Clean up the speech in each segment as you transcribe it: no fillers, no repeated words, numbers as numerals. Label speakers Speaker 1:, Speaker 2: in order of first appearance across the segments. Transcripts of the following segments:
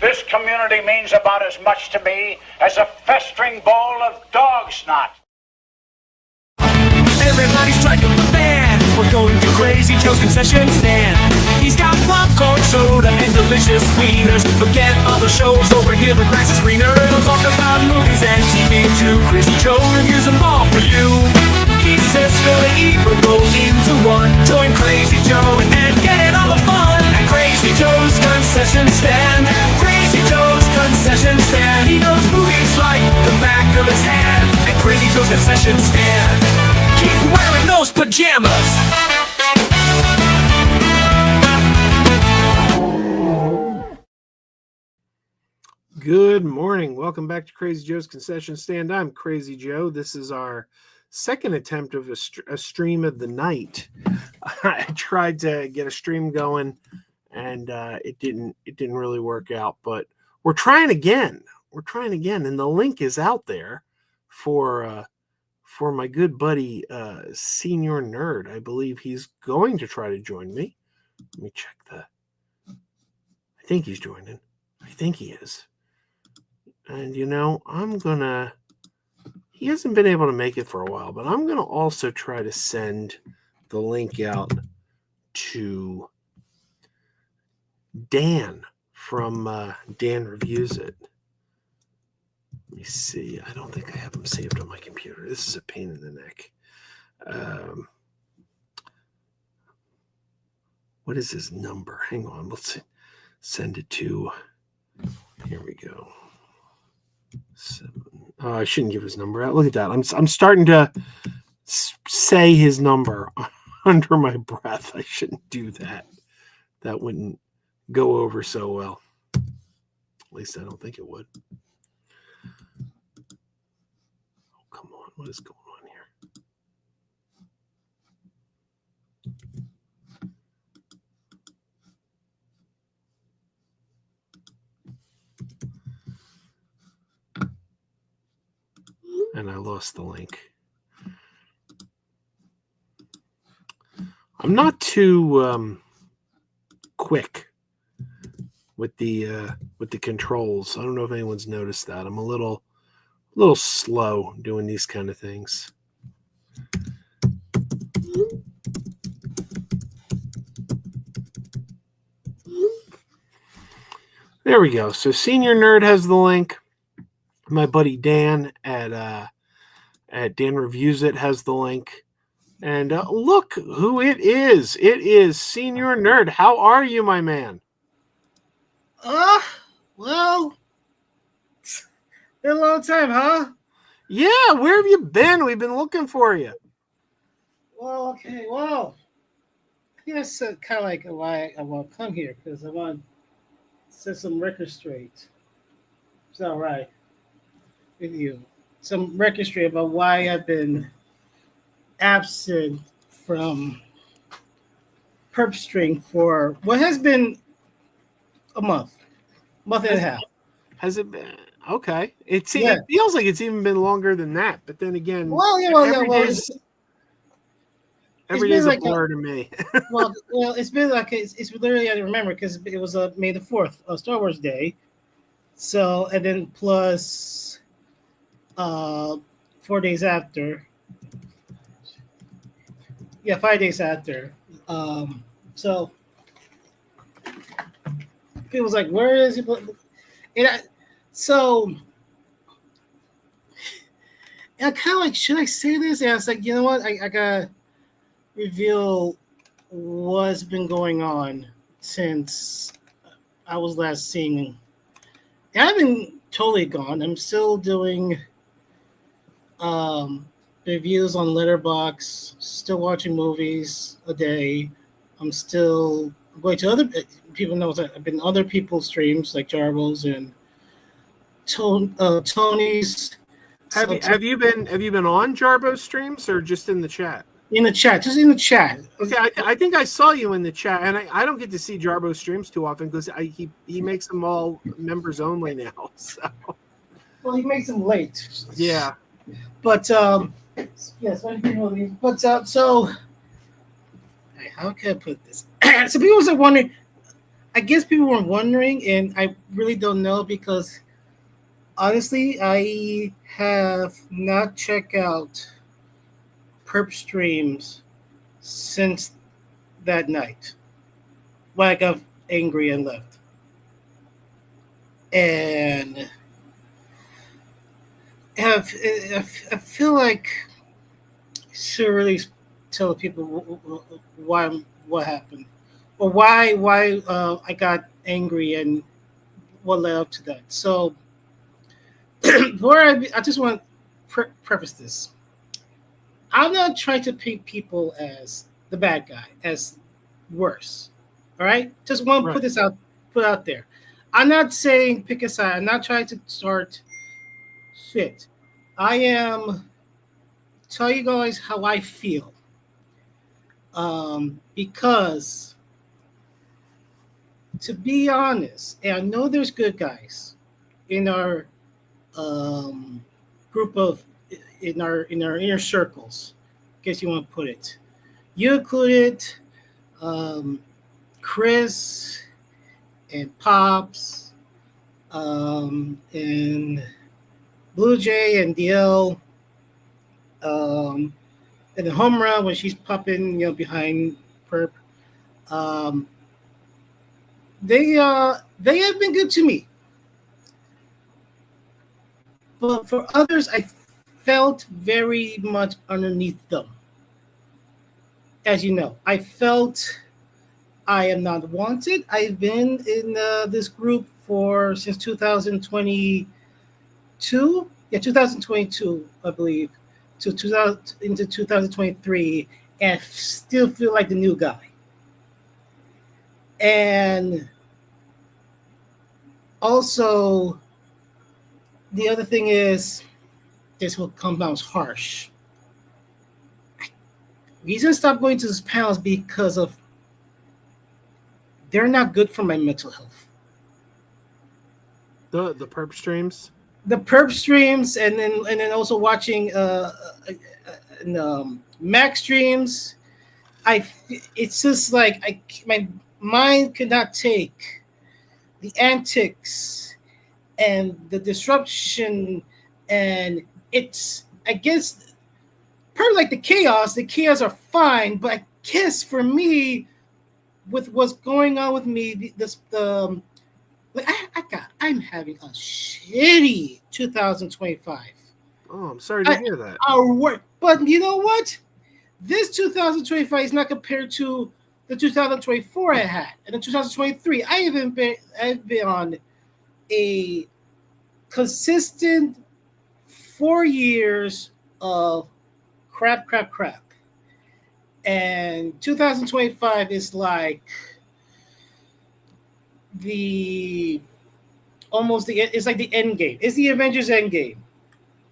Speaker 1: This community means about as much to me as a festering bowl of dog snot.
Speaker 2: Everybody's striking the band. We're going to Crazy Joe's concession stand. He's got popcorn, soda, and delicious wieners. Forget all the shows over here, the grass is greener. He'll talk about movies and TV too. Crazy Joe reviews them all for you. He says fill the eat, but roll into one. Join Crazy Joe and get all the fun at Crazy Joe's concession stand. Crazy Joe's concession stand. He knows movies like the back of his hand. At Crazy Joe's concession stand. Keep wearing those pajamas.
Speaker 3: Good morning. Welcome back to Crazy Joe's Concession Stand. I'm Crazy Joe. This is our second attempt of a stream of the night. I tried to get a stream going, and it didn't really work out. But we're trying again. And the link is out there for my good buddy SenorNerd. I believe he's going to try to join me. Let me check I think he's joining. I think he is. And, he hasn't been able to make it for a while, but I'm going to also try to send the link out to Dan from Dan Reviews It. Let me see. I don't think I have him saved on my computer. This is a pain in the neck. What is his number? Hang on. Let's send it to... Here we go. 7. Oh, I shouldn't give his number out. Look at that. I'm starting to say his number under my breath. I shouldn't do that. That wouldn't go over so well. At least I don't think it would. Oh, come on. What is going on here? And I lost the link. I'm not too quick with the controls. I don't know if anyone's noticed that. I'm a little slow doing these kind of things. There we go. So SenorNerd has the link. My buddy Dan at Dan Reviews It has the link. And look who it is. It is SenorNerd. How are you, my man?
Speaker 4: Well, it's been a long time, huh?
Speaker 3: Yeah, where have you been? We've been looking for you.
Speaker 4: Well, okay, well, I guess kind of like why I want to come here, because I want to set some records straight. It's all right with you. Some record straight about why I've been absent from Perp String for what has been a month and a half.
Speaker 3: Has it been? Okay. It feels like it's even been longer than that. But then again, every day's a blur to me.
Speaker 4: well, it's been like it's literally I remember because it was May the 4th, Star Wars Day. So and then plus 4 days after. Yeah, 5 days after. So it was like, where is it? So I kind of like, should I say this? And I was like, you know what? I gotta reveal what's been going on since I was last seeing. I haven't totally gone. I'm still doing reviews on Letterboxd, still watching movies a day. I'm still going to other people know that I've been other people's streams like Jarbo's and Tony's.
Speaker 3: Have you been on Jarbo's streams or just in the chat?
Speaker 4: In the chat, just in the chat.
Speaker 3: Okay, I think I saw you in the chat, and I don't get to see Jarbo's streams too often because he makes them all members only now. So.
Speaker 4: Well, he makes them late.
Speaker 3: Yeah.
Speaker 4: But yes, but so hey, how can I put this? So people are wondering, I guess people were wondering, and I really don't know because honestly, I have not checked out perp streams since that night when I got angry and left. And have I feel like I should really tell people why what happened or why I got angry and what led up to that. So, before I just want to preface this. I'm not trying to paint people as the bad guy, as worse. All right, just want to
Speaker 3: Right.
Speaker 4: put out there. I'm not saying pick a side. I'm not trying to start shit. I am tell you guys how I feel. Because to be honest, and I know there's good guys in our um, group of in our inner circles. I guess you want to put it. You included um, Chris and Pops and Blue Jay and DL and the home run when she's popping, behind Perp. Um, they have been good to me, but for others, I felt very much underneath them. As you know, I felt I am not wanted. I've been in this group for since 2022. Yeah, 2022, I believe, to 2000 into 2023, and still feel like the new guy. And also, the other thing is, this will come out harsh. Reason to stop going to these panels because of they're not good for my mental health.
Speaker 3: The perp streams.
Speaker 4: The perp streams, and then also watching Mac streams. It's just like my mind could not take the antics and the disruption, and it's I guess part of like the chaos are fine, but I guess for me with what's going on with me like I'm having a shitty 2025.
Speaker 3: Oh, I'm sorry to hear that.
Speaker 4: Our work, but you know what? This 2025 is not compared to the 2024 I had, and the 2023. I've been on a consistent 4 years of crap, and 2025 is like the almost the it's like the end game. It's the Avengers end game.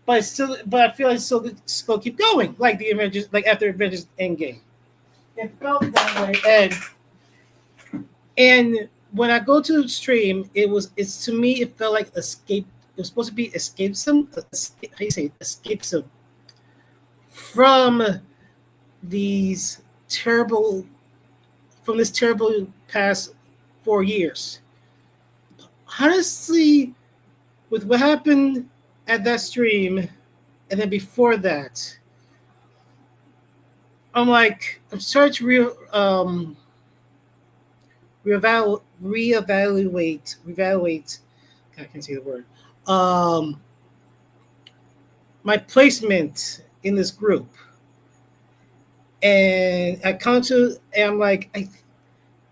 Speaker 4: But I feel like it's still keep going, like the Avengers, like after Avengers Endgame. It felt that way, and when I go to stream, it's to me it felt like escape. It was supposed to be escapism. How do you say it? Escapism from these terrible, from this terrible past 4 years. Honestly, with what happened at that stream, and then before that, I'm starting to reevaluate. I can't say the word. My placement in this group, and I come to, and I'm like,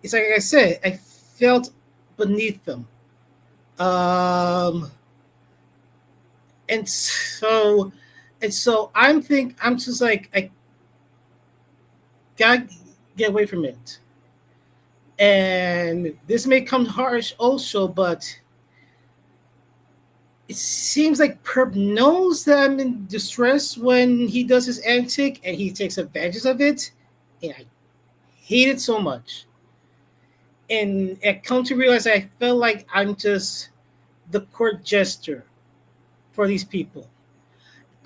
Speaker 4: it's like I said, I felt beneath them. And so I'm just like I gotta get away from it. And this may come harsh also, but it seems like Perp knows that I'm in distress when he does his antic and he takes advantage of it. And I hate it so much. And I come to realize I felt like I'm just the court jester for these people.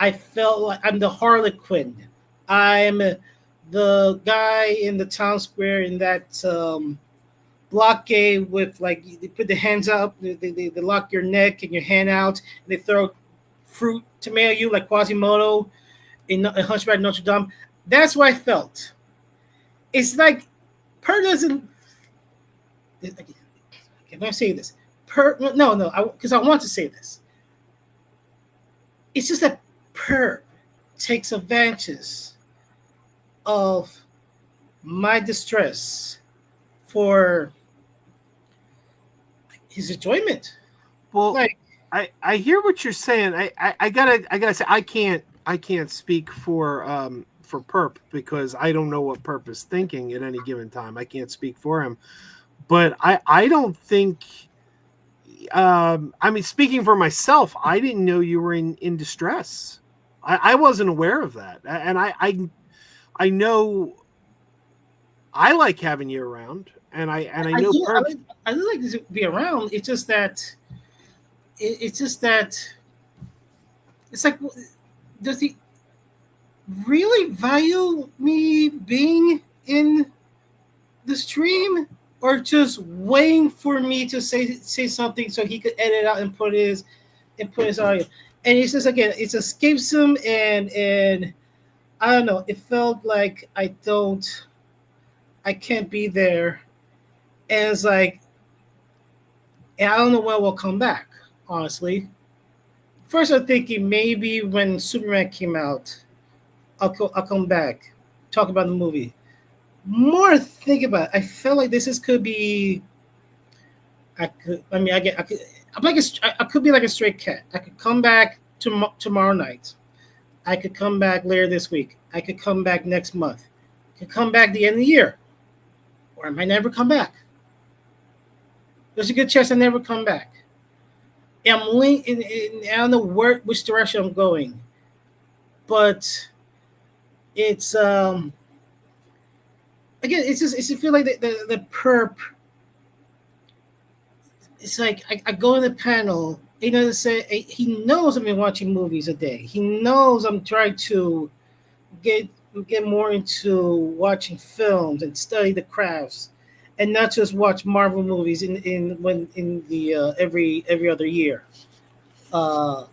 Speaker 4: I felt like I'm the Harlequin. I'm the guy in the town square in that blockade with like they put the hands up, they lock your neck and your hand out, and they throw fruit tomato you like Quasimodo in Hunchback of Notre Dame. That's what I felt. It's like Per doesn't. Can I say this? No, because I want to say this. It's just that Per takes advantage of my distress for his enjoyment.
Speaker 3: Well,
Speaker 4: Like,
Speaker 3: I hear what you're saying. I gotta say I can't speak for Perp because I don't know what Perp is thinking at any given time. I can't speak for him, but I don't think. I mean, speaking for myself, I didn't know you were in distress. I wasn't aware of that, and I know I like having you around, and I know Perp.
Speaker 4: I like to be around. It's just that it's like, does he really value me being in the stream, or just waiting for me to say something so he could edit out and put his audio? And it's just, again, it escapes him, and I don't know. It felt like I can't be there, and it's like, and I don't know when we'll come back. Honestly, first I'm thinking maybe when Superman came out, I'll come back, talk about the movie. More I think about it, I felt like could be. I could. I mean, I could. I'm like I could be like a stray cat. I could come back tomorrow night. I could come back later this week. I could come back next month. I could come back the end of the year, or I might never come back. There's a good chance I never come back. I'm linking. I don't know which direction I'm going, but it's again, it's a feel like the Perp. It's like I go in the panel. You know, he knows I've been watching movies a day. He knows I'm trying to get more into watching films and study the crafts, and not just watch Marvel movies in the every other year. Because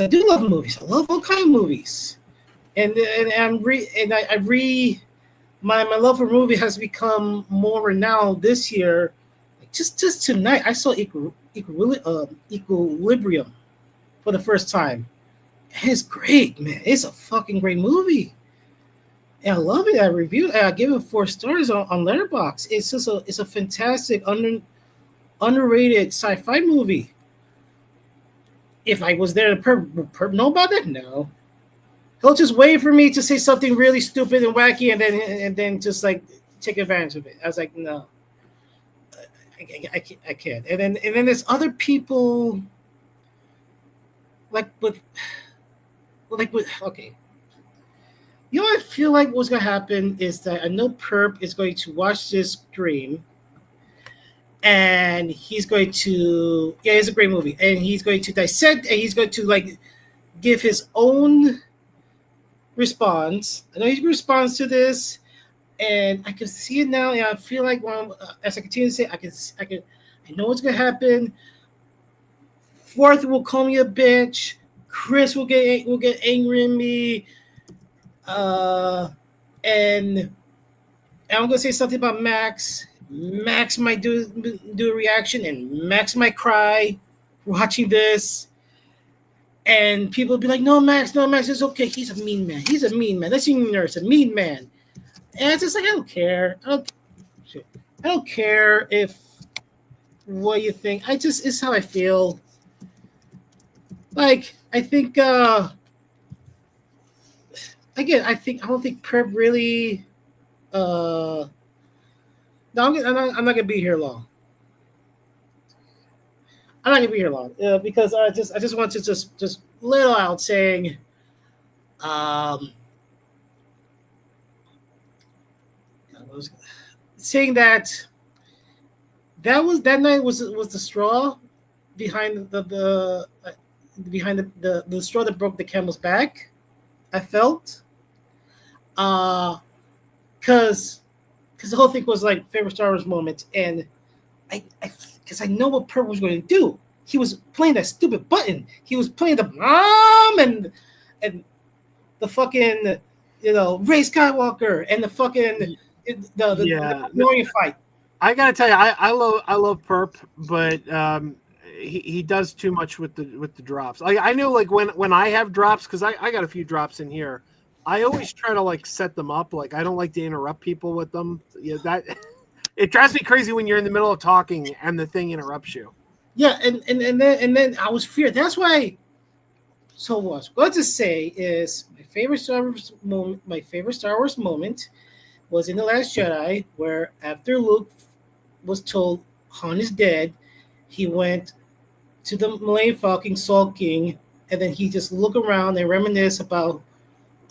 Speaker 4: I do love movies. I love all kind of movies, and my love for movie has become more renowned this year. Just tonight, I saw Equilibrium for the first time. It's great, man. It's a fucking great movie. And I love it. I give it 4 stars on Letterboxd. It's a fantastic underrated sci-fi movie. If I was there, Perp know about it? No. He'll just wait for me to say something really stupid and wacky, and then just like take advantage of it. I was like, no, I can't. And then there's other people like with okay. You know what I feel like what's gonna happen is that I know Perp is going to watch this stream, and he's going to it's a great movie, and he's going to dissect, and he's going to like give his own response. I know he responds to this, and I can see it now, and I feel like as I continue to say, I know what's gonna happen. Fourth will call me a bitch. Chris will get angry at me. And I'm gonna say something about Max. Max might do a reaction, and Max might cry watching this. And people will be like, no, Max, it's okay. He's a mean man. That's SenorNerd, a mean man. And it's just like, I don't care. I don't care if what you think. It's how I feel. Like, I think again, I don't think Perp really. No, I'm not gonna be here long. I'm not gonna be here long because I just want to just little out saying, saying that night was the straw behind the straw that broke the camel's back. I felt, because because the whole thing was like favorite Star Wars moment, and because I know what Perp was going to do. He was playing that stupid button. He was playing the mom and the fucking Ray Skywalker and the fucking the Mandalorian fight.
Speaker 3: I gotta tell you, I love Perp, but he does too much with the drops. I know like when I have drops, because I got a few drops in here, I always try to like set them up. Like I don't like to interrupt people with them. Yeah, that it drives me crazy when you're in the middle of talking and the thing interrupts you.
Speaker 4: Yeah, and then I was feared. That's why. So what I was going to say is my favorite Star Wars moment. My favorite Star Wars moment was in The Last Jedi, where after Luke was told Han is dead, he went to the Millennium Falcon sulking, and then he just look around and reminisce about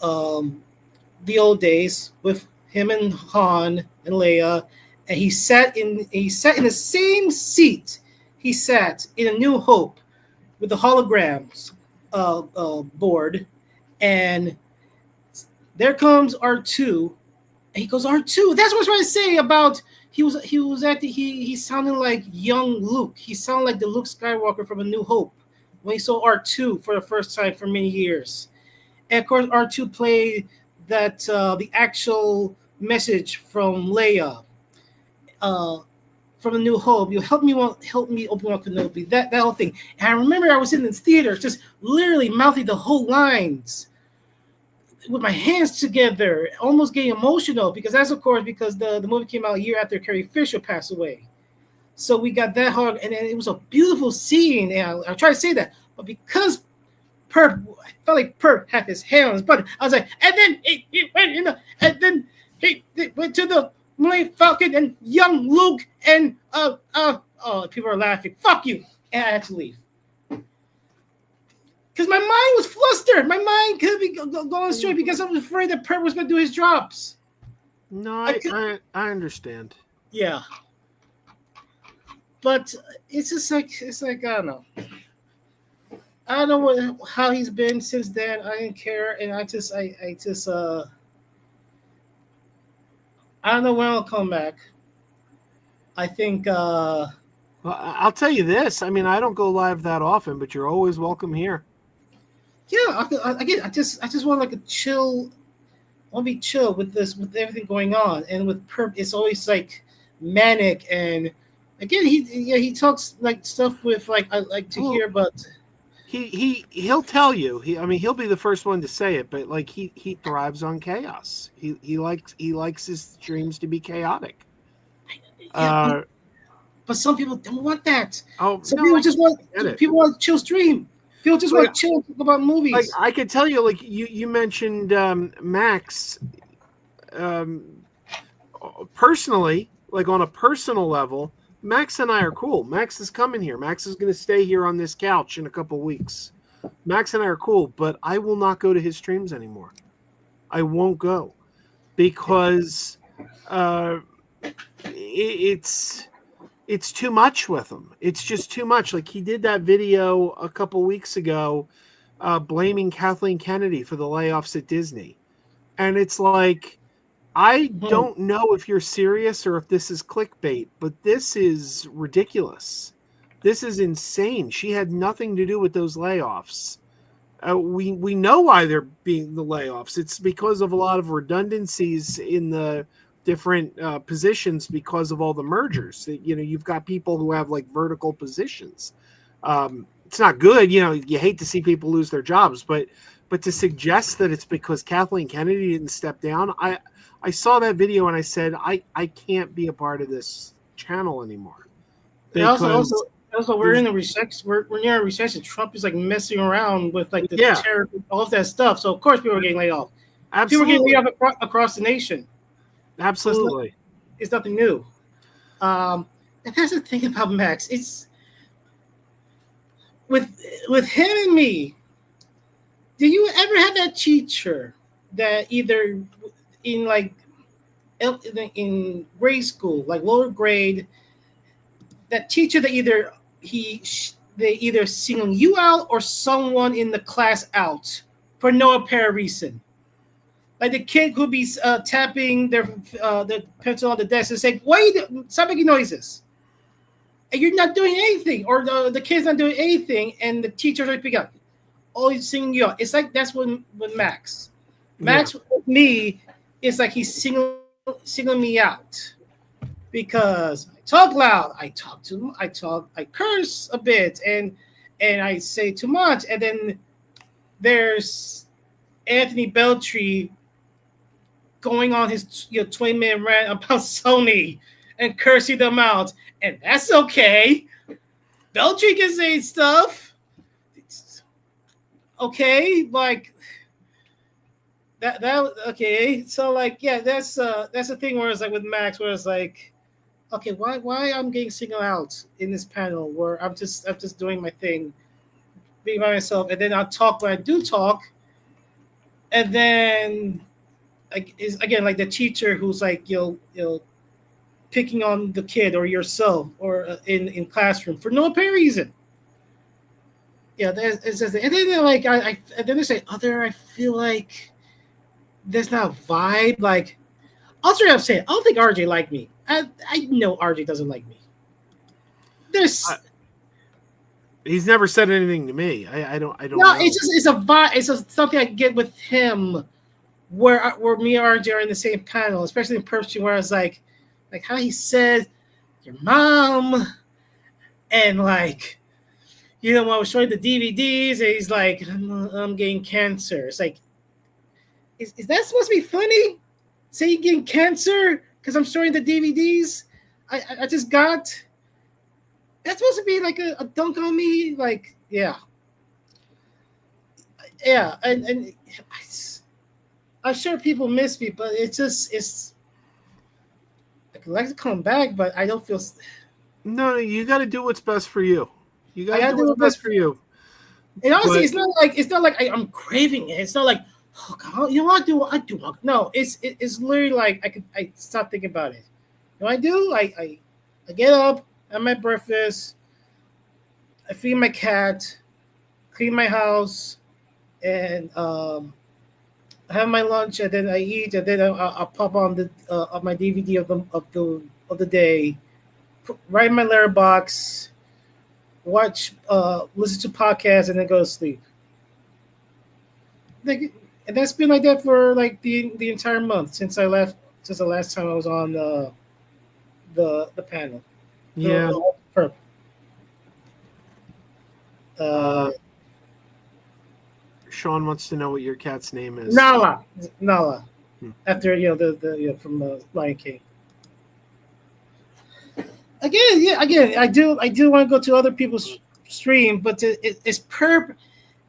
Speaker 4: the old days with him and Han and Leia, and he sat in the same seat he sat in A New Hope with the holograms board, and there comes R2, and he goes R2. That's what I was trying to say about he sounded like young Luke. He sounded like the Luke Skywalker from A New Hope when he saw R2 for the first time for many years. And of course, R2 played that the actual message from Leia from A New Hope. You help me Obi-Wan Kenobi. That whole thing. And I remember I was in the theater just literally mouthing the whole lines with my hands together, almost getting emotional because the movie came out a year after Carrie Fisher passed away. So we got that hard, and then it was a beautiful scene. And I try to say that, but because I felt like Perp had his hand on his button, I was like, and then he went, and then he went to the Millennium Falcon and young Luke, and people are laughing. Fuck you, and I had to leave. Because my mind was flustered. My mind could be going straight because I was afraid that Perp was going to do his drops.
Speaker 3: No, I understand.
Speaker 4: Yeah. But it's just like, I don't know. I don't know how he's been since then. I didn't care. And I don't know when I'll come back. I think...
Speaker 3: Well, I'll tell you this. I mean, I don't go live that often, but you're always welcome here.
Speaker 4: Yeah, I just want like a chill. I want to be chill with everything going on, and with Perp, it's always like manic. And again, he talks like stuff with like I like to hear, but
Speaker 3: he'll tell you. He'll be the first one to say it, but like he thrives on chaos. He likes his streams to be chaotic.
Speaker 4: Yeah, but some people don't want that.
Speaker 3: Oh,
Speaker 4: some people just want a chill stream. People just want to chill and talk about movies.
Speaker 3: Like I could tell you, like you mentioned Max. Personally, like on a personal level, Max and I are cool. Max is coming here. Max is going to stay here on this couch in a couple weeks. Max and I are cool, but I will not go to his streams anymore. I won't go because it's too much with him. It's just too much. Like he did that video a couple weeks ago blaming Kathleen Kennedy for the layoffs at Disney. And it's like, I don't know if you're serious or if this is clickbait, but this is ridiculous. This is insane. She had nothing to do with those layoffs. We know why they're being the layoffs. It's because of a lot of redundancies in the different positions because of all the mergers. You've got people who have like vertical positions. It's not good. You hate to see people lose their jobs, but to suggest that it's because Kathleen Kennedy didn't step down, I saw that video and I said I can't be a part of this channel anymore.
Speaker 4: Also, we're in a recession. We're near a recession. Trump is like messing around with like the terror, all of that stuff. So of course people are getting laid off.
Speaker 3: Absolutely.
Speaker 4: People are getting laid off across the nation.
Speaker 3: Absolutely.
Speaker 4: It's nothing new. And that's the thing about Max. It's with him and me. Do you ever have that teacher that either in grade school, like lower grade, that teacher that they either sing you out or someone in the class out for no apparent reason? Like the kid who be tapping their pencil on the desk and saying, "Why stop making noises?" And you're not doing anything, or the kid's not doing anything, and the teachers are picking up, always singing you out. It's like that's when Max. Max with me is like he's singling me out because I talk loud, I curse a bit, and I say too much, and then there's Anthony Beltry going on his 20-minute rant about Sony and cursing them out, and that's okay. Beltry can say stuff. It's okay, like that okay. So like yeah, that's the thing where it's like with Max, where it's like, okay, why I'm getting singled out in this panel where I'm just doing my thing, being by myself, and then I'll talk when I do talk, and then is again like the teacher who's like picking on the kid or yourself or in classroom for no apparent reason. Yeah, it's just, and then like I and then they say other. I feel like there's not a vibe. Like also I'm saying I don't think RJ liked me. I know RJ doesn't like me. There's
Speaker 3: he's never said anything to me. I don't
Speaker 4: no.
Speaker 3: know.
Speaker 4: It's a vibe. It's just something I get with him where me and RJ are in the same panel, especially in person where I was like how he said your mom, and like when I was showing the DVDs, and he's like I'm getting cancer. It's like is that supposed to be funny? Say you're getting cancer because I'm showing the DVDs I just got. That's supposed to be like a dunk on me, like yeah, and I'm sure people miss me, but it's. I'd like to come back, but I don't feel.
Speaker 3: No, you got to do what's best for you. You got
Speaker 4: I
Speaker 3: to do what's best for you.
Speaker 4: And honestly,
Speaker 3: But-
Speaker 4: it's not like I'm craving it. It's not like oh God, you know what I do. No, it's literally like I stop thinking about it. You know what I do? I get up, have my breakfast, I feed my cat, clean my house, and I have my lunch, and then I eat, and then I'll pop on my DVD of the day, write my letterbox, watch, listen to podcasts, and then go to sleep. Like, and that's been like that for like the entire month since I left. Since the last time I was on the panel.
Speaker 3: yeah.
Speaker 4: The
Speaker 3: Sean wants to know what your cat's name is.
Speaker 4: Nala.
Speaker 3: Hmm.
Speaker 4: After the from Lion King. Again, I do want to go to other people's stream, but it's Perp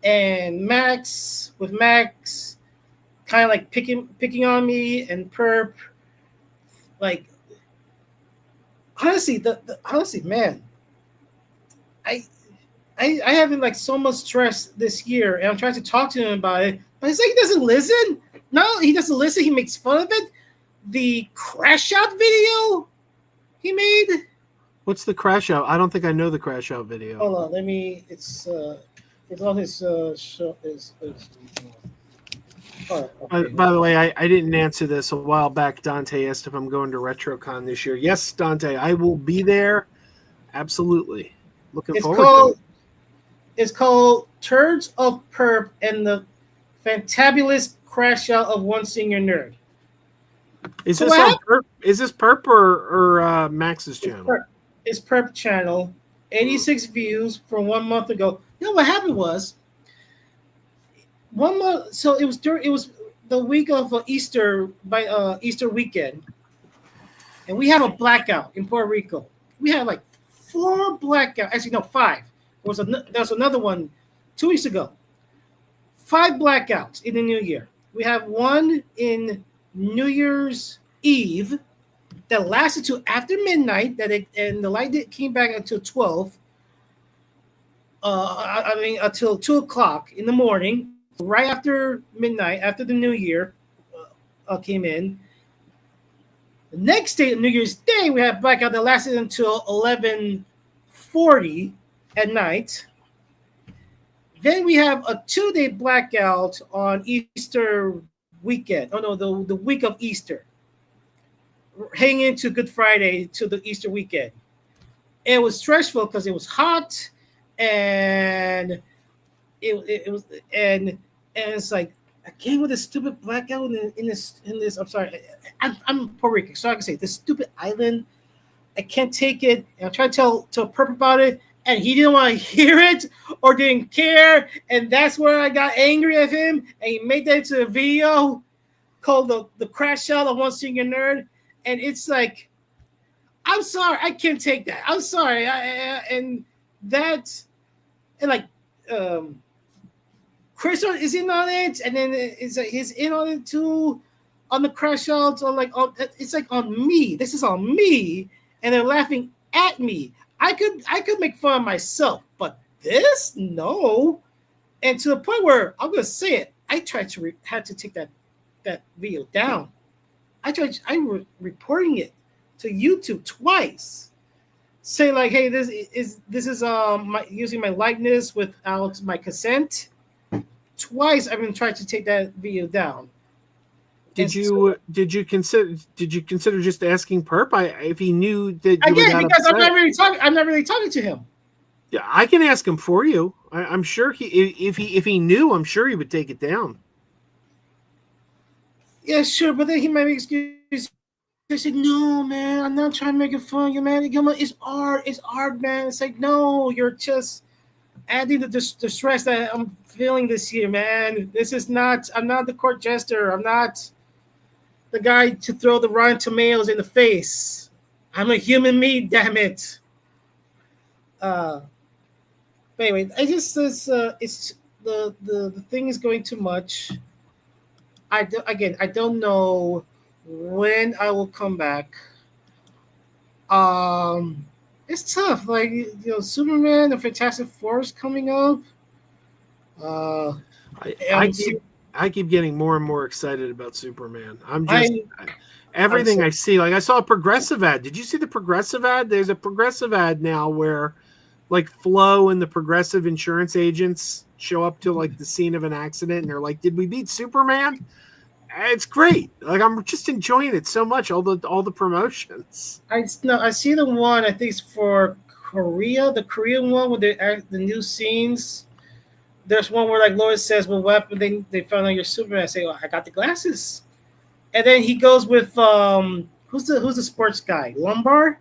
Speaker 4: and Max with Max kind of like picking on me, and Perp like honestly honestly man, I having like so much stress this year, and I'm trying to talk to him about it, but it's like he doesn't listen. No, he doesn't listen. He makes fun of it. The crash out video he made.
Speaker 3: What's the crash out? I don't think I know the crash out video.
Speaker 4: Hold on, let me. It's on his show. Okay.
Speaker 3: By the way, I didn't answer this a while back. Dante asked if I'm going to RetroCon this year. Yes, Dante, I will be there. Absolutely. Looking forward to it.
Speaker 4: It's called Turds of Perp and the Fantabulous Crash Out of One Senior Nerd.
Speaker 3: Is this on Perp? Is this Perp or Max's channel?
Speaker 4: It's Perp channel. 86 views from 1 month ago. You know what happened was 1 month. So it was the week of Easter Easter weekend, and we have a blackout in Puerto Rico. We had like 4 blackouts. Actually, no, 5. There was another one 2 weeks ago. 5 blackouts in the new year. We have one in New Year's Eve that lasted till after midnight. And the light came back until 12. Until 2:00 in the morning, right after midnight, after the New Year came in. The next day, New Year's Day, we had blackout that lasted until 11:40 at night. Then we have a 2-day blackout on Easter weekend. Oh no, the week of Easter, hanging into Good Friday to the Easter weekend. It was stressful because it was hot, and it was and it's like I came with a stupid blackout in this. I'm sorry, I'm Puerto Rican, so I can say this stupid island. I can't take it. And I tried to tell Perp about it, and he didn't want to hear it or didn't care, and that's where I got angry at him, and he made that into a video called the crash out of One Senior Nerd, and it's like, I'm sorry, I can't take that. I'm sorry, and that, and like, Chris is in on it, and then it's like he's in on it too, on the crash outs, or like it's like on me. This is on me, and they're laughing at me. I could make fun of myself, but this no, and to the point where I'm gonna say it. I tried to had to take that video down. I was reporting it to YouTube twice, say like, hey, this is using my likeness without my consent. Twice I've been trying to take that video down.
Speaker 3: Did you consider just asking Perp if he knew that you
Speaker 4: again,
Speaker 3: were that
Speaker 4: because
Speaker 3: upset?
Speaker 4: I'm not really talking to him.
Speaker 3: Yeah, I can ask him for you. I'm sure if he knew, I'm sure he would take it down.
Speaker 4: Yeah, sure, but then he might make excuses. They said, no, man, I'm not trying to make it fun. You man, it's art, man. It's like, no, you're just adding the stress that I'm feeling this year, man. I'm not the court jester. I'm not the guy to throw the Rotten Tomatoes in the face. I'm a human being, damn it. But anyway, it's the thing is going too much. I don't know when I will come back. It's tough. Like, Superman, the Fantastic Four is coming up.
Speaker 3: I keep getting more and more excited about Superman. Everything I see. Like, I saw a Progressive ad. Did you see the Progressive ad? There's a Progressive ad now where, like, Flo and the Progressive insurance agents show up to like the scene of an accident, and they're like, "Did we beat Superman?" It's great. Like, I'm just enjoying it so much. All the promotions.
Speaker 4: I see the one. I think it's for Korea. The Korean one with the new scenes. There's one where like Lois says, "Well, what happened?" They found out you're Superman. I say, "Oh, I got the glasses." And then he goes with who's the sports guy? Lombard.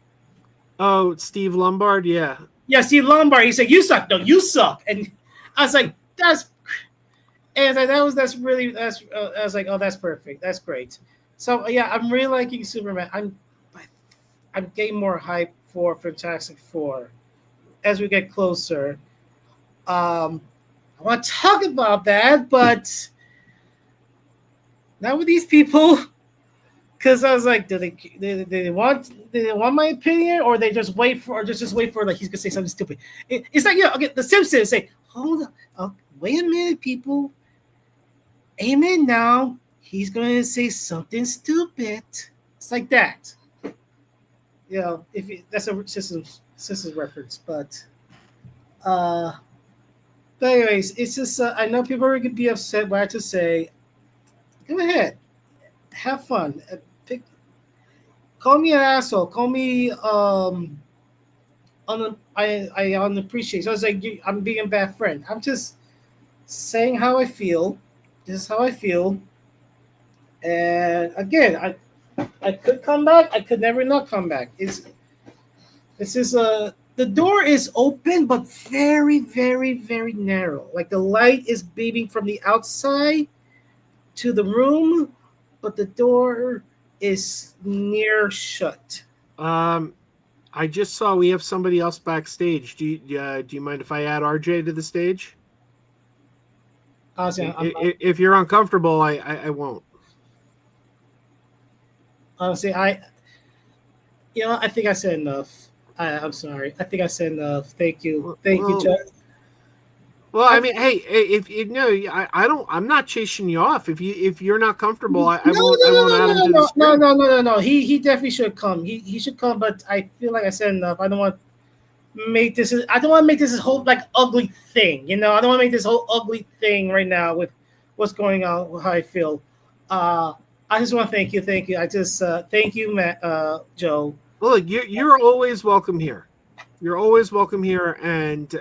Speaker 3: Oh, Steve Lombard. Yeah.
Speaker 4: Yeah, Steve Lombard. He said, "You suck. No, you suck." And I was like, "That's." And I was like, oh, that's perfect. That's great. So yeah, I'm really liking Superman. I'm getting more hype for Fantastic Four as we get closer. I want to talk about that, but not with these people, because I was like, do they want my opinion, or they just wait for like he's gonna say something stupid? It's like, okay, the Simpsons say, hold on, wait a minute, people. Amen. Now he's going to say something stupid. It's like that. That's a Simpsons reference, but anyways, it's just I know people are going to be upset, but I have to say, go ahead, have fun. Call me an asshole. Call me I unappreciate. So I was like, I'm being a bad friend. I'm just saying how I feel. This is how I feel. And again, I could come back. I could never not come back. The door is open, but very, very, very narrow. Like the light is beaming from the outside to the room, but the door is near shut.
Speaker 3: I just saw we have somebody else backstage. Do you mind if I add RJ to the stage?
Speaker 4: Honestly,
Speaker 3: if you're uncomfortable, I won't.
Speaker 4: Honestly, I think I said enough. I'm sorry. I think I said enough. Thank you, Chuck.
Speaker 3: Well, I mean, hey, if you know, I'm not chasing you off. If you're not comfortable, I won't add him to the screen.
Speaker 4: No. He definitely should come. He should come. But I feel like I said enough. I don't want to make this whole like ugly thing. I don't want to make this whole ugly thing right now with what's going on, how I feel. I just want to thank you. Thank you. I just thank you, Matt, Joe.
Speaker 3: Look, you're always welcome here. You're always welcome here, and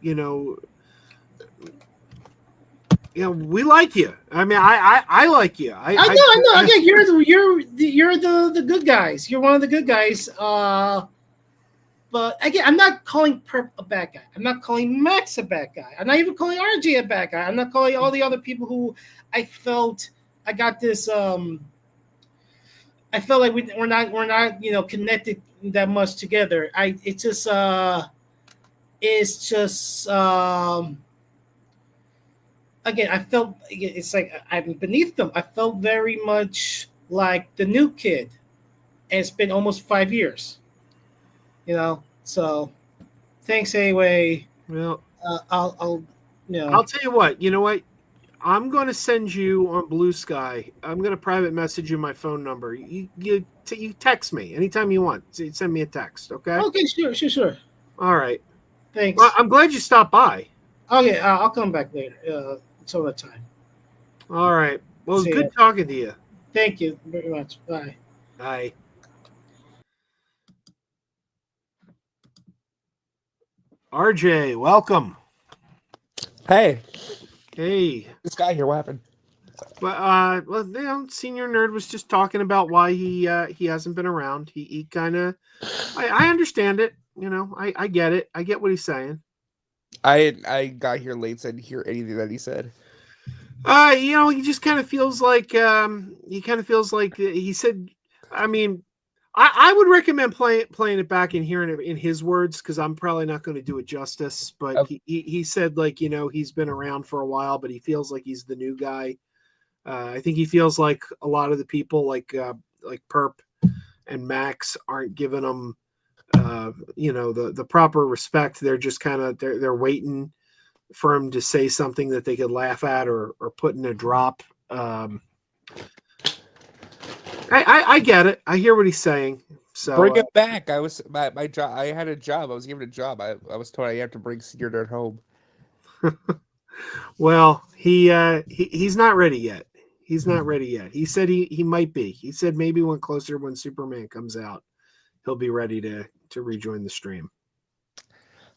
Speaker 3: you know, we like you. I mean, I like you.
Speaker 4: I know. Again, you're the good guys. You're one of the good guys. But again, I'm not calling Perp a bad guy. I'm not calling Max a bad guy. I'm not even calling RJ a bad guy. I'm not calling all the other people who I felt I got this. I felt like we're not connected that much together. It's just again, I felt it's like I'm beneath them. I felt very much like the new kid, and it's been almost 5 years. So thanks anyway.
Speaker 3: Well,
Speaker 4: I'll
Speaker 3: I'll tell you what. You know what? I'm going to send you on Blue Sky. I'm going to private message you my phone number. You text me anytime you want. Send me a text, okay?
Speaker 4: Okay, sure.
Speaker 3: All right.
Speaker 4: Thanks.
Speaker 3: Well, I'm glad you stopped by.
Speaker 4: Okay, I'll come back later. Some other time.
Speaker 3: All right. Well, it was
Speaker 4: See
Speaker 3: good
Speaker 4: ya.
Speaker 3: talking to you.
Speaker 4: Thank you very much. Bye.
Speaker 3: Bye. RJ, welcome.
Speaker 5: Hey,
Speaker 3: Hey.
Speaker 5: this guy here, what happened?
Speaker 3: Well, Senior Nerd was just talking about why he hasn't been around. He kind of, I understand it. I get it. I get what he's saying.
Speaker 5: I got here late, so I didn't hear anything that he said.
Speaker 3: He just kind of feels like he said. I mean, I would recommend playing it back and hearing it in his words because I'm probably not going to do it justice. But
Speaker 5: Okay.
Speaker 3: he said he's been around for a while, but he feels like he's the new guy. I think he feels like a lot of the people like Perp and Max aren't giving him the proper respect. They're just kind of they're waiting for him to say something that they could laugh at or put in a drop. I get it. I hear what he's saying. So
Speaker 5: Bring it back. I was my job. I had a job. I was given a job. I was told I have to bring SenorNerd home.
Speaker 3: well, he's not ready yet. He's not ready yet. He said he might be. He said maybe when Superman comes out, he'll be ready to rejoin the stream.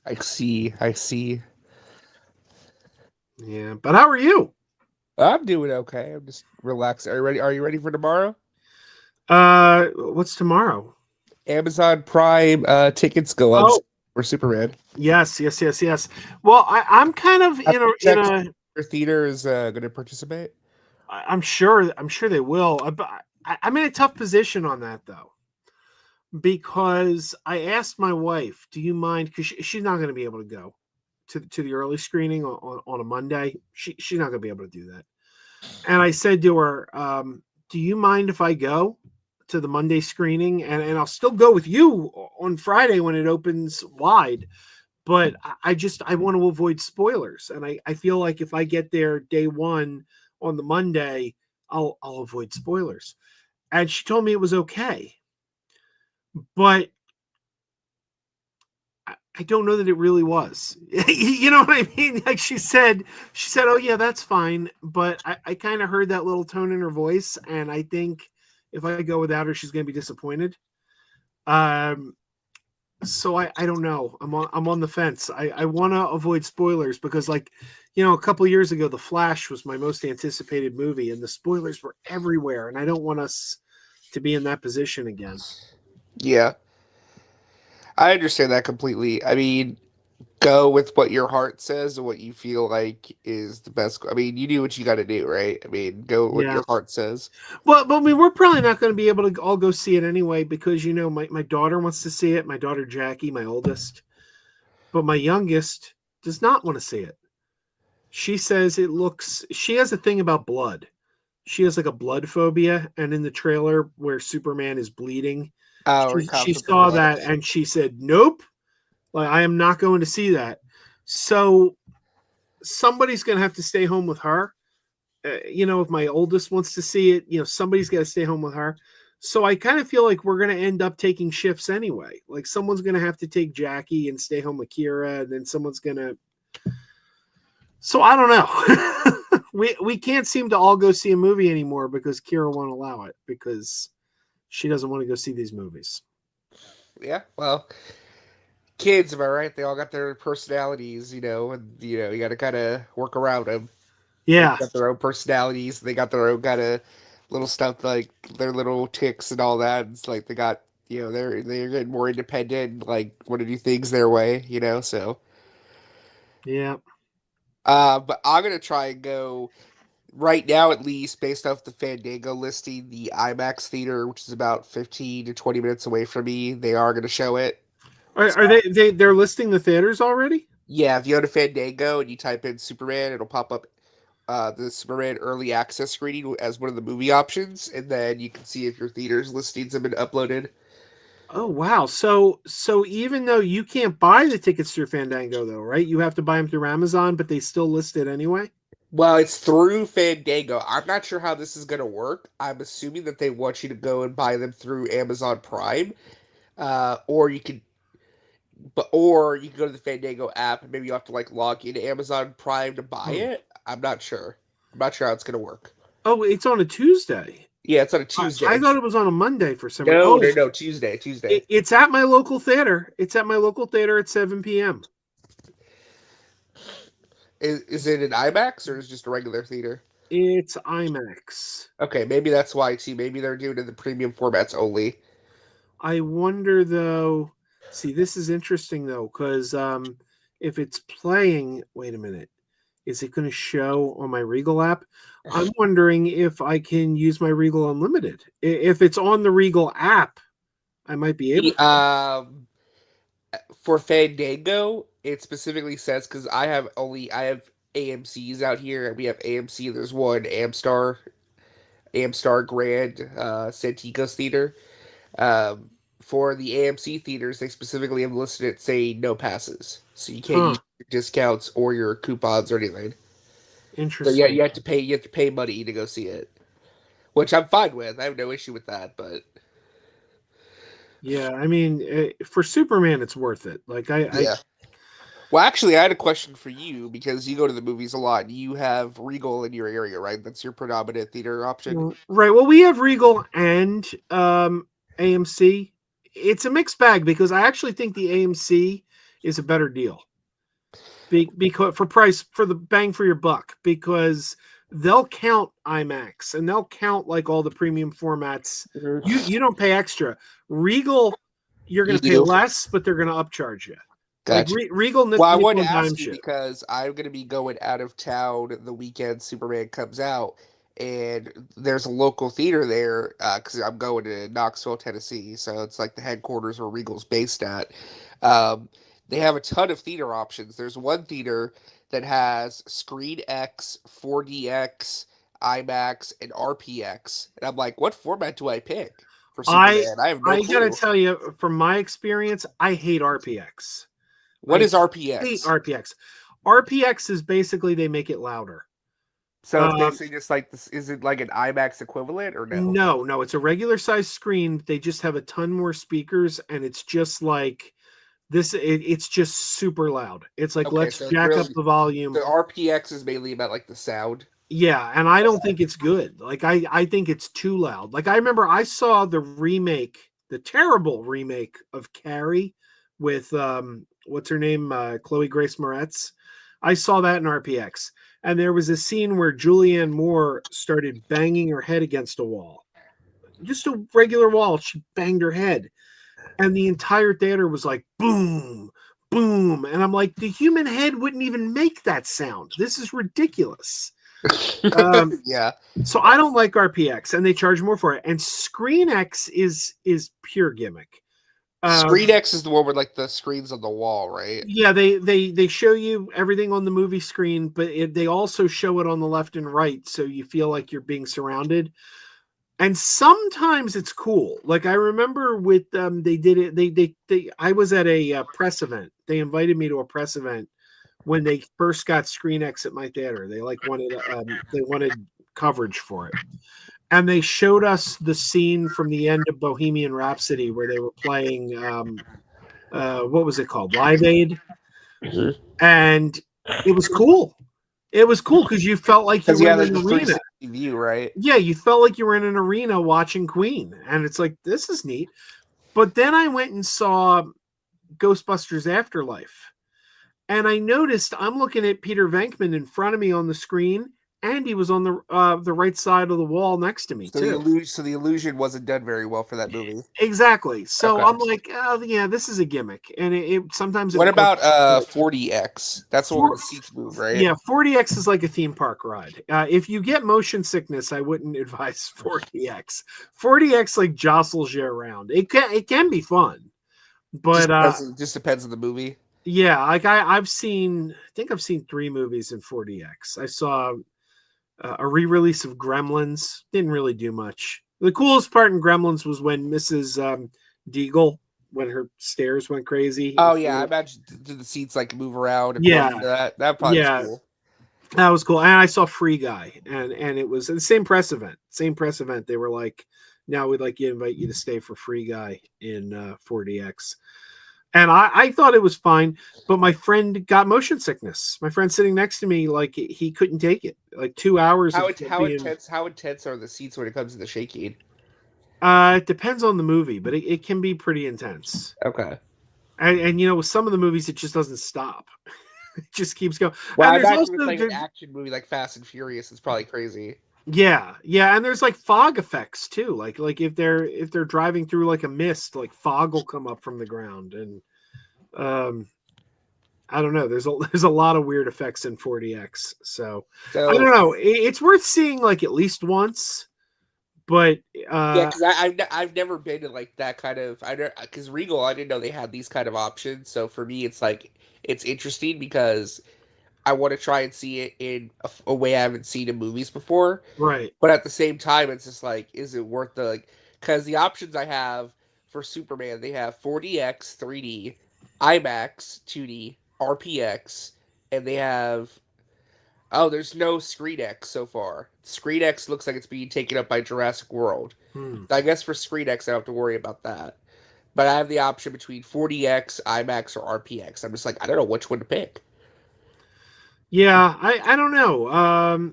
Speaker 5: I see.
Speaker 3: Yeah, but how are you?
Speaker 5: I'm doing okay. I'm just relaxed. Are you ready for tomorrow?
Speaker 3: What's tomorrow?
Speaker 5: Amazon Prime tickets go up for Superman.
Speaker 3: Yes. Well, I'm kind of in a
Speaker 5: Your theater is going to participate.
Speaker 3: I'm sure they will. I'm in a tough position on that though, because I asked my wife, "Do you mind?" Because she's not going to be able to go to the early screening on a Monday. She's not going to be able to do that. And I said to her, "Do you mind if I go to the Monday screening? And I'll still go with you on Friday when it opens wide. But I want to avoid spoilers, and I feel like if I get there day one on the Monday, I'll avoid spoilers." And she told me it was okay, but I don't know that it really was. You know what I mean? Like she said, "Oh yeah, that's fine." But I kind of heard that little tone in her voice, and I think if I go without her, she's going to be disappointed. So I don't know. I'm on the fence. I want to avoid spoilers because, a couple of years ago, The Flash was my most anticipated movie, and the spoilers were everywhere, and I don't want us to be in that position again.
Speaker 5: Yeah, I understand that completely. I mean, go with what your heart says and what you feel like is the best. I mean, you do what you got to do, right? I mean, go with what your heart says.
Speaker 3: Well, but I mean, we're probably not going to be able to all go see it anyway because my daughter wants to see it. My daughter Jackie, my oldest, but my youngest does not want to see it. She says it looks. She has a thing about blood. She has like a blood phobia, and in the trailer where Superman is bleeding, she saw that and she said, "Nope, I am not going to see that." So somebody's going to have to stay home with her. If my oldest wants to see it, somebody's got to stay home with her. So I kind of feel like we're going to end up taking shifts anyway. Like someone's going to have to take Jackie and stay home with Kira, and then someone's going to. So I don't know. we can't seem to all go see a movie anymore because Kira won't allow it because she doesn't want to go see these movies.
Speaker 5: Yeah, well, kids, am I right? They all got their personalities, and you got to kind of work around them. They
Speaker 3: Yeah,
Speaker 5: got their own personalities. They got their own kind of little stuff, like their little ticks and all that. It's like they got, they're getting more independent, like want to do things their way, So,
Speaker 3: yeah.
Speaker 5: but I'm gonna try and go right now, at least based off the Fandango listing, the IMAX theater, which is about 15 to 20 minutes away from me. They are gonna show it.
Speaker 3: Are they're listing the theaters already?
Speaker 5: Yeah, if you go to Fandango and you type in Superman, it'll pop up the Superman early access screening as one of the movie options, and then you can see if your theater's listings have been uploaded.
Speaker 3: Oh wow! So even though you can't buy the tickets through Fandango, though, right? You have to buy them through Amazon, but they still list it anyway.
Speaker 5: Well, it's through Fandango. I'm not sure how this is going to work. I'm assuming that they want you to go and buy them through Amazon Prime, or you can go to the Fandango app and maybe you have to like log into Amazon Prime to buy it. I'm not sure. I'm not sure how it's going to work.
Speaker 3: Oh, it's on a Tuesday.
Speaker 5: Yeah, it's on a Tuesday.
Speaker 3: I thought it was on a Monday for some
Speaker 5: No,
Speaker 3: reason.
Speaker 5: no, Tuesday.
Speaker 3: It's at my local theater. It's at my local theater at 7 p.m.
Speaker 5: Is it an IMAX or is it just a regular theater?
Speaker 3: It's IMAX.
Speaker 5: Okay, maybe that's why. See, maybe they're doing it in the premium formats only.
Speaker 3: I wonder though. See, this is interesting though, because if it's playing, wait a minute, is it going to show on my Regal app? I'm wondering if I can use my Regal Unlimited. If it's on the Regal app, I might be able to.
Speaker 5: For Fandango, it specifically says because I have AMC's out here, and we have AMC. There's one Amstar Grand Santikos Theater. For the AMC theaters, they specifically have listed it saying no passes, so you can't use your discounts or your coupons or anything.
Speaker 3: Interesting.
Speaker 5: So yeah, you have to pay money to go see it, which I'm fine with. I have no issue with that, but
Speaker 3: yeah, I mean, for Superman, it's worth it. Like
Speaker 5: yeah. Well, actually, I had a question for you because you go to the movies a lot. You have Regal in your area, right? That's your predominant theater option.
Speaker 3: Right. Well, we have Regal and AMC. It's a mixed bag because I actually think the AMC is a better deal. Because for the bang for your buck, because they'll count IMAX and they'll count like all the premium formats. You don't pay extra. Regal, you're going to pay less, but they're going to upcharge you.
Speaker 5: Gotcha.
Speaker 3: Like Regal.
Speaker 5: Well, I wanted to ask you because I'm going to be going out of town the weekend Superman comes out, and there's a local theater there because I'm going to Knoxville, Tennessee, so it's like the headquarters where Regal's based at. They have a ton of theater options. There's one theater that has Screen X, 4DX, IMAX, and RPX, and I'm like, what format do I pick for Superman? I have no clue.
Speaker 3: I gotta tell you, from my experience, I hate RPX.
Speaker 5: What is RPX?
Speaker 3: I hate RPX. RPX is basically they make it louder.
Speaker 5: So it's basically just like this. Is it like an IMAX equivalent or no?
Speaker 3: No. It's a regular size screen. They just have a ton more speakers, and it's just like this. It's just super loud. It's like let's jack up the volume.
Speaker 5: The RPX is mainly about like the sound.
Speaker 3: Yeah, and I don't think it's good. Like I think it's too loud. Like I remember I saw the terrible remake of Carrie with what's her name, Chloe Grace Moretz. I saw that in RPX, and there was a scene where Julianne Moore started banging her head against a wall, just a regular wall. She banged her head, and the entire theater was like boom, boom, and I'm like, the human head wouldn't even make that sound. This is ridiculous.
Speaker 5: Yeah.
Speaker 3: So I don't like RPX, and they charge more for it. And ScreenX is pure gimmick.
Speaker 5: ScreenX is the one with like the screens on the wall, right?
Speaker 3: Yeah, they show you everything on the movie screen, but they also show it on the left and right, so you feel like you're being surrounded. And sometimes it's cool. Like I remember with they did it. They I was at a press event. They invited me to a press event when they first got ScreenX at my theater. They wanted coverage for it. And they showed us the scene from the end of Bohemian Rhapsody where they were playing, what was it called? Live Aid. Mm-hmm. And it was cool. It was cool because you felt like you
Speaker 5: Because you
Speaker 3: were
Speaker 5: had
Speaker 3: in
Speaker 5: like
Speaker 3: an
Speaker 5: the
Speaker 3: arena.
Speaker 5: 360 view, right?
Speaker 3: Yeah, you felt like you were in an arena watching Queen, and it's like, this is neat. But then I went and saw Ghostbusters Afterlife, and I noticed I'm looking at Peter Venkman in front of me on the screen, and he was on the right side of the wall next to me too.
Speaker 5: So the illusion wasn't done very well for that movie.
Speaker 3: Exactly. So
Speaker 5: Okay.
Speaker 3: I'm like, oh, yeah, this is a gimmick, and it sometimes it
Speaker 5: What
Speaker 3: works.
Speaker 5: about 40X? That's the one where
Speaker 3: For-
Speaker 5: the seats move, right?
Speaker 3: Yeah, 40X is like a theme park ride. If you get motion sickness, I wouldn't advise 40X. 40X like jostles you around. It can be fun, but
Speaker 5: Just depends on the movie.
Speaker 3: yeah, like I think I've seen 3 movies in 40X. I saw a re-release of Gremlins. Didn't really do much. The coolest part in Gremlins was when Mrs. Deagle, when her stairs went crazy.
Speaker 5: Oh yeah, I imagine do the seats like move around according
Speaker 3: Yeah,
Speaker 5: to that. That probably was
Speaker 3: yeah,
Speaker 5: cool.
Speaker 3: that was cool. And I saw Free Guy, and it was the same press event. Same press event. They were like, "Now we'd like to invite you to stay for Free Guy in 40X." And I thought it was fine, but my friend got motion sickness. My friend sitting next to me, like he couldn't take it. Like 2 hours of being.
Speaker 5: How intense are the seats when it comes to the shaking?
Speaker 3: It depends on the movie, but it can be pretty intense.
Speaker 5: Okay.
Speaker 3: And with some of the movies, it just doesn't stop. It just keeps going.
Speaker 5: Well, I
Speaker 3: And there's
Speaker 5: imagine
Speaker 3: also
Speaker 5: with like an action movie like Fast and Furious, it's probably crazy.
Speaker 3: yeah, and there's like fog effects too. Like if they're driving through like a mist, like fog will come up from the ground, and I don't know. There's a lot of weird effects in 40X. So I don't know. It's worth seeing like at least once. But
Speaker 5: Yeah, because I've never been to like that kind of because Regal, I didn't know they had these kind of options. So for me, it's like it's interesting because I want to try and see it in a way I haven't seen in movies before.
Speaker 3: right.
Speaker 5: But at the same time, it's just like, is it worth the like? Because the options I have for Superman, they have 4DX 3D, IMAX 2D, RPX, and they have there's no Screen X so far. Screen X looks like it's being taken up by Jurassic World.
Speaker 3: Hmm.
Speaker 5: I guess for Screen X, I don't have to worry about that. But I have the option between 4DX, IMAX, or RPX. I'm just like, I don't know which one to pick.
Speaker 3: Yeah, I don't know.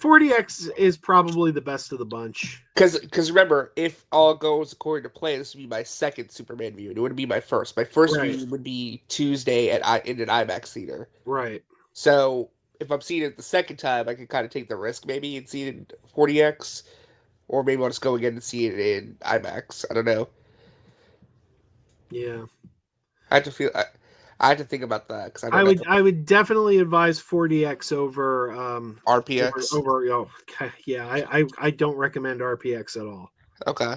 Speaker 3: 40X is probably the best of the bunch.
Speaker 5: Because remember, if all goes according to plan, this would be my second Superman view. It wouldn't be my first. My first
Speaker 3: Right.
Speaker 5: view would be Tuesday in an IMAX theater.
Speaker 3: Right.
Speaker 5: So if I'm seeing it the second time, I can kind of take the risk maybe and see it in 40X. Or maybe I'll just go again and see it in IMAX. I don't know.
Speaker 3: Yeah.
Speaker 5: I have to think about that because
Speaker 3: I would definitely advise 40X over
Speaker 5: RPX.
Speaker 3: Yeah, I don't recommend RPX at all.
Speaker 5: Okay.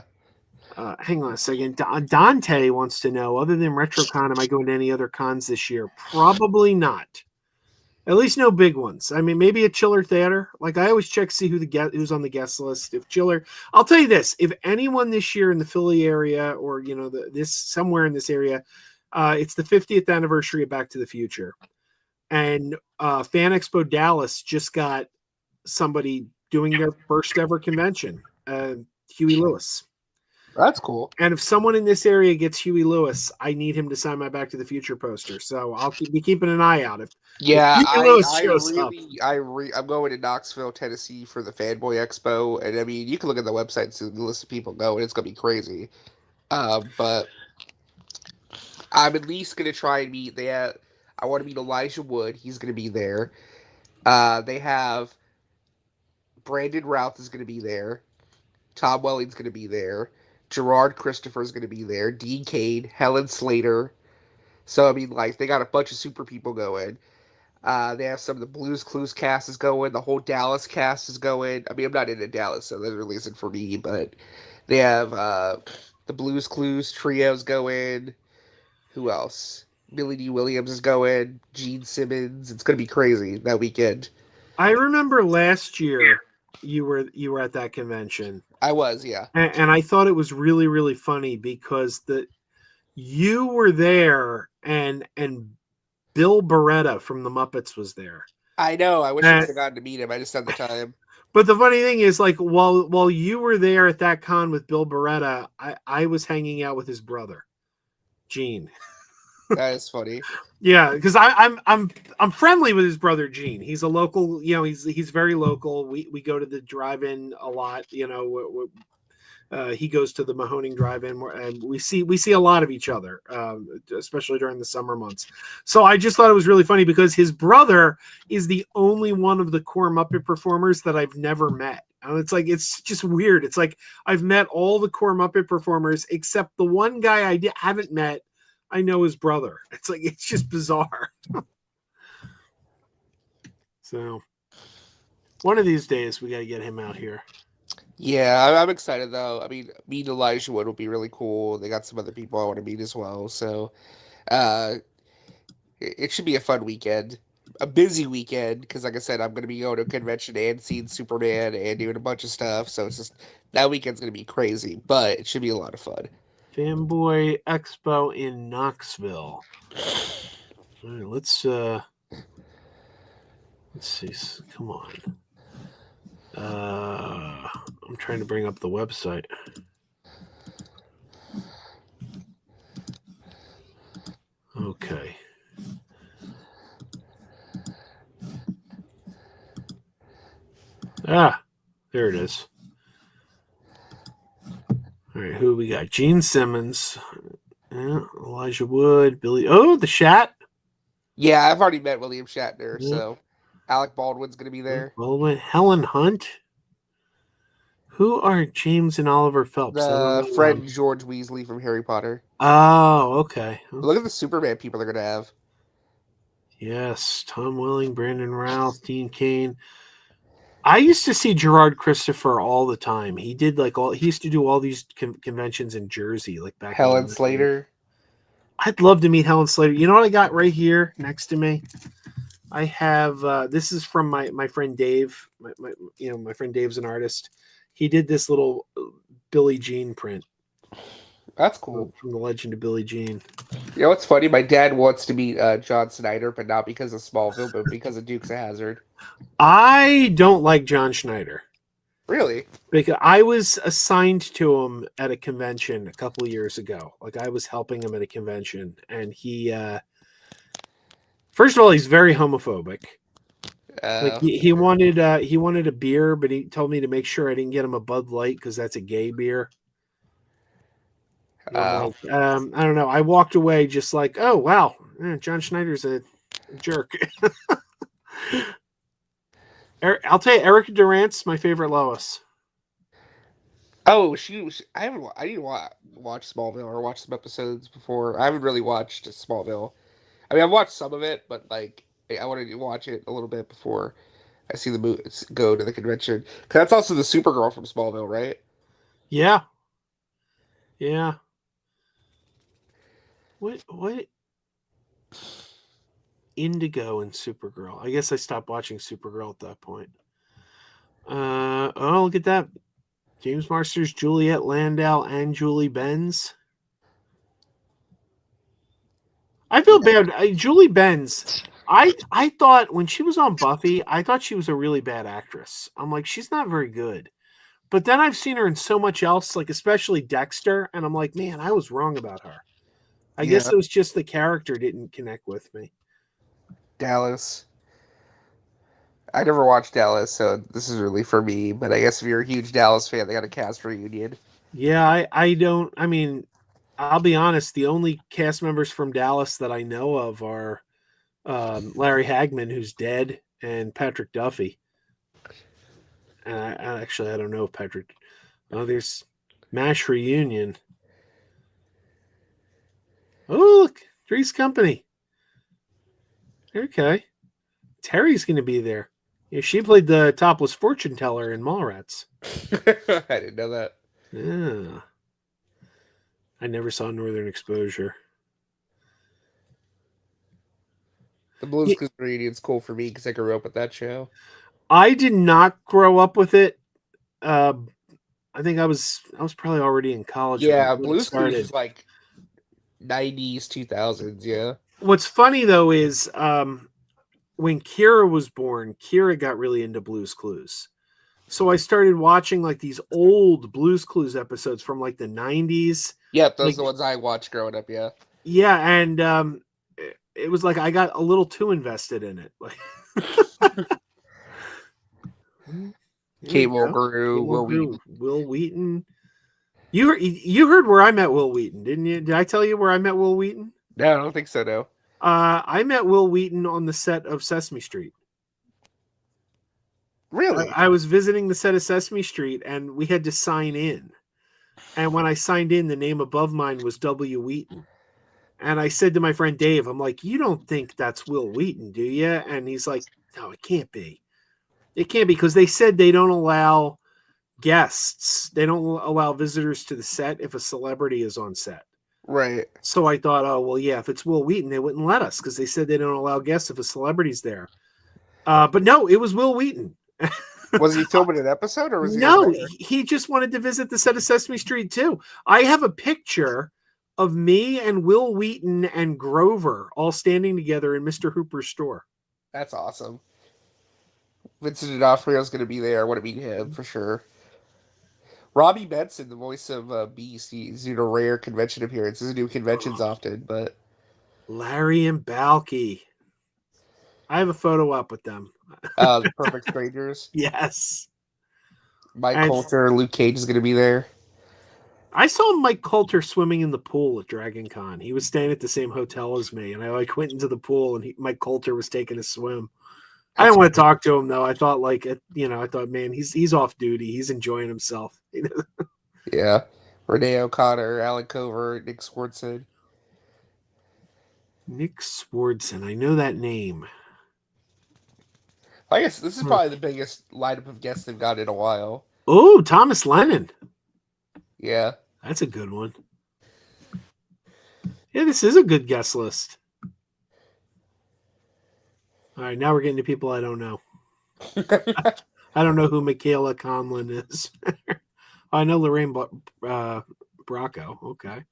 Speaker 3: Hang on a second. Dante wants to know, other than RetroCon, am I going to any other cons this year? Probably not. At least no big ones. I mean, maybe a Chiller Theater. Like I always check to see who's on the guest list. If Chiller, I'll tell you this: if anyone this year in the Philly area or this somewhere in this area, it's the 50th anniversary of Back to the Future, and Fan Expo Dallas just got somebody doing their first ever convention, Huey Lewis.
Speaker 5: That's cool.
Speaker 3: And if someone in this area gets Huey Lewis, I need him to sign my Back to the Future poster. So I'll be keeping an eye out. If Huey Lewis shows up.
Speaker 5: I'm going to Knoxville, Tennessee for the Fanboy Expo, and I mean, you can look at the website and see the list of people go, and it's gonna be crazy. But I'm at least gonna try and meet. I want to meet Elijah Wood. He's gonna be there. They have Brandon Routh is gonna be there. Tom Welling's gonna be there. Gerard Christopher's going to be there. Dean Cain, Helen Slater. So, I mean, like, they got a bunch of super people going. They have some of the Blues Clues cast is going. The whole Dallas cast is going. I mean, I'm not into Dallas, so that really isn't for me. But they have the Blues Clues trios going. Who else? Billy D. Williams is going. Gene Simmons. It's going to be crazy that weekend.
Speaker 3: I remember last year you were at that convention.
Speaker 5: I was, yeah.
Speaker 3: And I thought it was really, really funny because you were there and Bill Beretta from the Muppets was there.
Speaker 5: I know. I wish I could have gotten to meet him. I just had the time.
Speaker 3: But the funny thing is, like, while you were there at that con with Bill Beretta, I was hanging out with his brother, Gene.
Speaker 5: That is funny.
Speaker 3: Yeah, because I'm friendly with his brother Gene. He's a local, he's very local. We go to the drive-in a lot. He goes to the Mahoning Drive-In, and we see a lot of each other, especially during the summer months. So I just thought it was really funny because his brother is the only one of the core Muppet performers that I've never met. And it's just weird. It's like I've met all the core Muppet performers except the one guy I haven't met. I know his brother. It's just bizarre. So one of these days we got to get him out here.
Speaker 5: Yeah, I'm excited though. I mean, meeting Elijah Wood will be really cool. They got some other people I want to meet as well. So, uh, it should be a fun weekend, a busy weekend because, like I said, I'm going to be going to a convention and seeing Superman and doing a bunch of stuff. So it's just that weekend's going to be crazy, but it should be a lot of fun.
Speaker 3: Fanboy Expo in Knoxville. All right, let's see. Come on. I'm trying to bring up the website. Okay. There it is. All right, who we got? Gene Simmons, Elijah Wood, Billy. Oh, the Shat.
Speaker 5: Yeah, I've already met William Shatner, so Alec Baldwin's going to be there.
Speaker 3: Baldwin, Helen Hunt. Who are James and Oliver Phelps?
Speaker 5: The friend George Weasley from Harry Potter.
Speaker 3: Oh, okay.
Speaker 5: Look at the Superman people they're going to have.
Speaker 3: Yes, Tom Welling, Brandon Routh, Dean Cain. I used to see Gerard Christopher all the time. He did he used to do all these conventions in Jersey, like back.
Speaker 5: Helen Slater.
Speaker 3: I'd love to meet Helen Slater. You know what I got right here next to me? I have this is from my friend Dave. My friend Dave's an artist. He did this little Billie Jean print.
Speaker 5: That's cool.
Speaker 3: From the Legend of Billie Jean.
Speaker 5: You know what's funny? My dad wants to meet John Snyder, but not because of Smallville, but because of Dukes of Hazzard.
Speaker 3: I don't like John Schneider.
Speaker 5: Really?
Speaker 3: Because I was assigned to him at a convention a couple of years ago. Like I was helping him at a convention, and he, first of all, he's very homophobic. He wanted a beer, but he told me to make sure I didn't get him a Bud Light because that's a gay beer. I don't know. I walked away just like, oh wow, John Schneider's a jerk. I'll tell you, Erica Durant's my favorite Lois.
Speaker 5: Oh, I didn't watch Smallville or watch some episodes before. I haven't really watched Smallville. I mean, I've watched some of it, but like I wanted to watch it a little bit before I see the movie, go to the convention. 'Cause that's also the Supergirl from Smallville, right?
Speaker 3: Yeah. What? Indigo and Supergirl. I guess I stopped watching Supergirl at that point. Oh, look at that. James Marsters, Juliet Landau, and Julie Benz. I feel bad. Julie Benz. I thought when she was on Buffy, I thought she was a really bad actress. I'm like, she's not very good. But then I've seen her in so much else, like especially Dexter, and I'm like, man, I was wrong about her. I guess it was just the character didn't connect with me.
Speaker 5: Dallas. I never watched Dallas, so this is really for me. But I guess if you're a huge Dallas fan, they got a cast reunion.
Speaker 3: Yeah, I don't. I mean, I'll be honest. The only cast members from Dallas that I know of are Larry Hagman, who's dead, and Patrick Duffy. And I don't know if Patrick. Oh, there's MASH reunion. Oh, look, Three's Company. Okay, Terry's going to be there. Yeah, she played the topless fortune teller in Mallrats.
Speaker 5: I didn't know that.
Speaker 3: Yeah. I never saw Northern Exposure.
Speaker 5: The Blues Clues reunion's cool for me because I grew up with that show.
Speaker 3: I did not grow up with it. I think I was probably already in college.
Speaker 5: Yeah, Blues Clues was like 90s, 2000s, yeah.
Speaker 3: What's funny though is when Kira was born, Kira got really into Blues Clues. So I started watching like these old Blues Clues episodes from like the 90s.
Speaker 5: Yep, those are the ones I watched growing up, yeah.
Speaker 3: Yeah, and it was like I got a little too invested in it. Like,
Speaker 5: Cable Guru, Will Wheaton.
Speaker 3: Will Wheaton. You heard where I met Will Wheaton, didn't you? Did I tell you where I met Will Wheaton?
Speaker 5: No, I don't think so. No.
Speaker 3: I met Will Wheaton on the set of Sesame Street.
Speaker 5: Really?
Speaker 3: I was visiting the set of Sesame Street, and we had to sign in. And when I signed in, the name above mine was W. Wheaton. And I said to my friend Dave, I'm like, you don't think that's Will Wheaton, do you? And he's like, no, it can't be. It can't be, because they said they don't allow guests. They don't allow visitors to the set if a celebrity is on set.
Speaker 5: Right.
Speaker 3: So I thought, oh, well, yeah, if it's Will Wheaton, they wouldn't let us, because they said they don't allow guests if a celebrity's there. But no, it was Will Wheaton.
Speaker 5: Was he filming an episode, or was he?
Speaker 3: No, he just wanted to visit the set of Sesame Street too. I have a picture of me and Will Wheaton and Grover all standing together in Mr. Hooper's store.
Speaker 5: That's awesome. Vincent D'Onofrio's going to be there. I want to meet him for sure. Robbie Benson, the voice of Beast, he's doing a rare convention appearance. Doesn't do conventions often, but
Speaker 3: Larry and Balky. I have a photo up with them.
Speaker 5: The Perfect Strangers.
Speaker 3: Yes.
Speaker 5: Mike Coulter, Luke Cage is going to be there.
Speaker 3: I saw Mike Coulter swimming in the pool at Dragon Con. He was staying at the same hotel as me, and I went into the pool, and Mike Coulter was taking a swim. I didn't want to talk to him though. I thought man, he's off duty. He's enjoying himself.
Speaker 5: Yeah. Renee O'Connor, Alan Covert, Nick Swardson.
Speaker 3: Nick Swardson. I know that name.
Speaker 5: I guess this is probably the biggest lineup of guests they've got in a while.
Speaker 3: Oh, Thomas Lennon.
Speaker 5: Yeah.
Speaker 3: That's a good one. Yeah, this is a good guest list. All right, now we're getting to people I don't know. I don't know who Michaela Conlon is. I know Lorraine Bracco. Okay.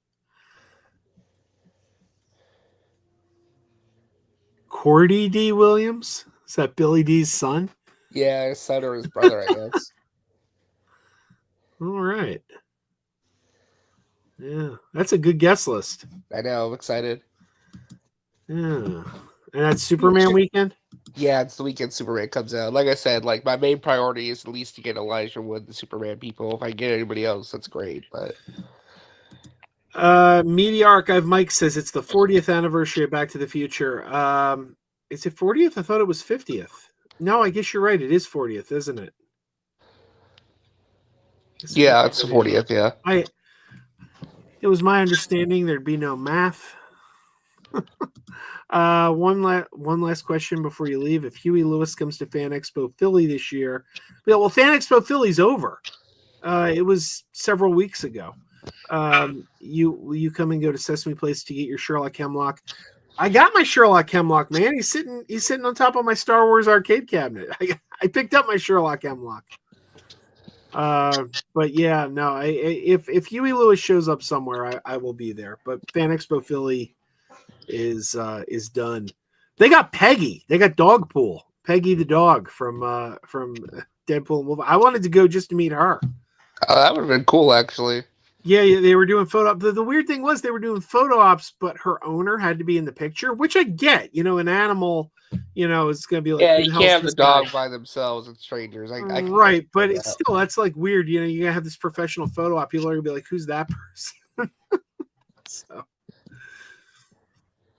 Speaker 3: Cordy D. Williams? Is that Billy D's son?
Speaker 5: Yeah, his son or his brother, I guess.
Speaker 3: All right. Yeah, that's a good guest list.
Speaker 5: I know, I'm excited.
Speaker 3: Yeah. And that's Superman weekend?
Speaker 5: Yeah, it's the weekend Superman comes out. Like I said, like my main priority is at least to get Elijah Wood, the Superman people. If I get anybody else, that's great. But
Speaker 3: Media Archive Mike says it's the 40th anniversary of Back to the Future. Is it 40th? I thought it was 50th. No, I guess you're right. It is 40th, isn't it?
Speaker 5: Yeah, it's the 40th. Yeah.
Speaker 3: It was my understanding there'd be no math. One last question before you leave. If Huey Lewis comes to Fan Expo Philly this year, well, Fan Expo Philly's over. It was several weeks ago. Will you come and go to Sesame Place to get your Sherlock Hemlock? I got my Sherlock Hemlock, man. He's sitting on top of my Star Wars arcade cabinet. I picked up my Sherlock Hemlock. But yeah, no. If Huey Lewis shows up somewhere, I will be there. But Fan Expo Philly is done. They got Peggy. They got Dogpool. Peggy the dog from Deadpool and Wolverine. I wanted to go just to meet her.
Speaker 5: That would have been cool, actually.
Speaker 3: Yeah, they were doing photo ops. The weird thing was they were doing photo ops, but her owner had to be in the picture, which I get. An animal, it's going to be like...
Speaker 5: Yeah, you can't have the dog by themselves and strangers. I
Speaker 3: right, but it's still, that's like weird. You're going to have this professional photo op. People are going to be like, who's that person? So...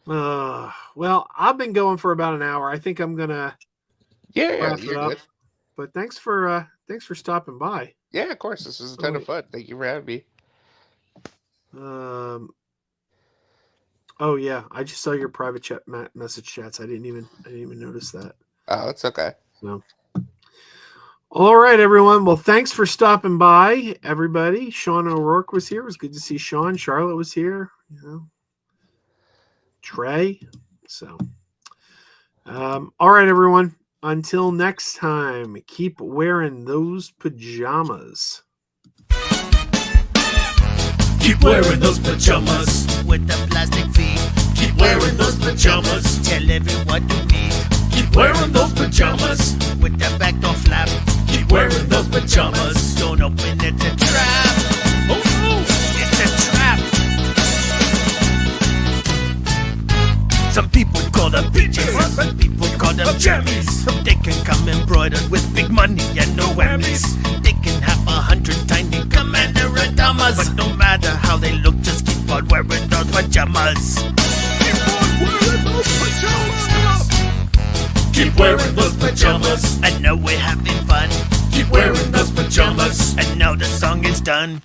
Speaker 3: well, I've been going for about an hour. I think I'm gonna wrap it up. Good. But thanks for stopping by.
Speaker 5: Yeah, of course. This was a ton of fun. Thank you for having me.
Speaker 3: Oh yeah, I just saw your private chat message chats. I didn't even notice that.
Speaker 5: Oh, it's okay.
Speaker 3: No. All right, everyone. Well, thanks for stopping by, everybody. Sean O'Rourke was here. It was good to see Sean. Charlotte was here. Trey. So, all right, everyone. Until next time, keep wearing those pajamas.
Speaker 2: Keep wearing those pajamas
Speaker 6: with the plastic feet.
Speaker 2: Keep wearing those pajamas.
Speaker 6: Tell everyone you need.
Speaker 2: Keep wearing those pajamas
Speaker 6: with the back door flap.
Speaker 2: Keep wearing those pajamas.
Speaker 6: Don't open it, it's a trap.
Speaker 2: Oh no,
Speaker 6: it's a trap. call them peaches. Some people call them jammies. They can come embroidered with big money and no whammies. They can have 100 tiny commander Adamas. But no matter how they look, just keep on wearing those pajamas.
Speaker 2: Keep wearing those pajamas.
Speaker 6: I know we're having fun.
Speaker 2: Keep wearing those pajamas.
Speaker 6: And now the song is done.